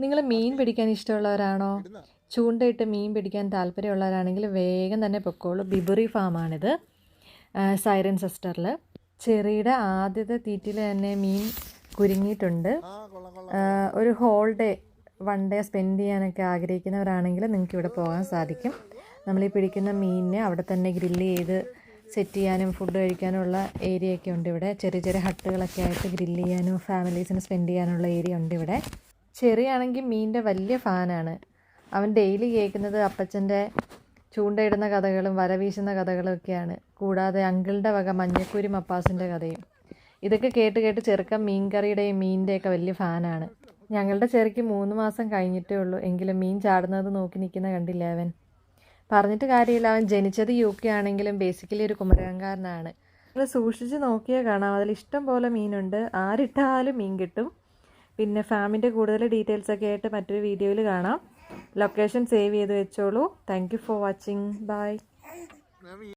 നിങ്ങൾ മീൻ പിടിക്കാൻ ഇഷ്ടമുള്ളവരാണോ? ചൂണ്ടയിട്ട് മീൻ പിടിക്കാൻ താല്പര്യമുള്ളവരാണെങ്കിൽ വേഗം തന്നെ പൊക്കോളൂ. ബിബറി ഫാമാണിത്, സൈറൻ സിസ്റ്ററിൽ. ചെറിയുടെ ആദ്യത്തെ തീറ്റിൽ തന്നെ മീൻ കുരുങ്ങിയിട്ടുണ്ട്. ഒരു ഹോൾ ഡേ, 1 ഡേ സ്പെൻഡ് ചെയ്യാനൊക്കെ ആഗ്രഹിക്കുന്നവരാണെങ്കിൽ നിങ്ങൾക്ക് ഇവിടെ പോകാൻ സാധിക്കും. നമ്മളീ പിടിക്കുന്ന മീനിനെ അവിടെ തന്നെ ഗ്രില്ല് ചെയ്ത് സെറ്റ് ചെയ്യാനും ഫുഡ് കഴിക്കാനുമുള്ള ഏരിയ ഒക്കെ ഉണ്ട് ഇവിടെ. ചെറിയ ചെറിയ ഹട്ടുകളൊക്കെ ആയിട്ട് ഗ്രില്ല് ചെയ്യാനും ഫാമിലീസിന് സ്പെൻഡ് ചെയ്യാനുള്ള ഏരിയ ഉണ്ട് ഇവിടെ. ചെറിയാണെങ്കിൽ മീനിൻ്റെ വലിയ ഫാനാണ്. അവൻ ഡെയിലി കേൾക്കുന്നത് അപ്പച്ചൻ്റെ ചൂണ്ടയിടുന്ന കഥകളും വല വീശുന്ന കഥകളും ഒക്കെയാണ്. കൂടാതെ അങ്കിളുടെ വക മഞ്ഞക്കുരി മപ്പാസിൻ്റെ കഥയും. ഇതൊക്കെ കേട്ട് കേട്ട് ചെറുക്കൻ മീൻ കറിയുടെയും മീനിൻ്റെയൊക്കെ വലിയ ഫാനാണ്. ഞങ്ങളുടെ ചെറുക്ക് 3 മാസം കഴിഞ്ഞിട്ടേ ഉള്ളൂ, എങ്കിലും മീൻ ചാടുന്നത് നോക്കി നിൽക്കുന്ന കണ്ടില്ല അവൻ. പറഞ്ഞിട്ട് കാര്യമില്ല, അവൻ ജനിച്ചത് UK ആണെങ്കിലും ബേസിക്കലി ഒരു കുമരകംകാരനാണ്. നിങ്ങൾ സൂക്ഷിച്ച് നോക്കിയാൽ കാണാം, അതിൽ ഇഷ്ടം പോലെ മീനുണ്ട്. ആരിട്ടാലും മീൻ കിട്ടും. പിന്നെ ഫാമിൻ്റെ കൂടുതൽ ഡീറ്റെയിൽസൊക്കെ ആയിട്ട് മറ്റൊരു വീഡിയോയിൽ കാണാം. ലൊക്കേഷൻ സേവ് ചെയ്ത് വെച്ചോളൂ. Thank you for watching. By.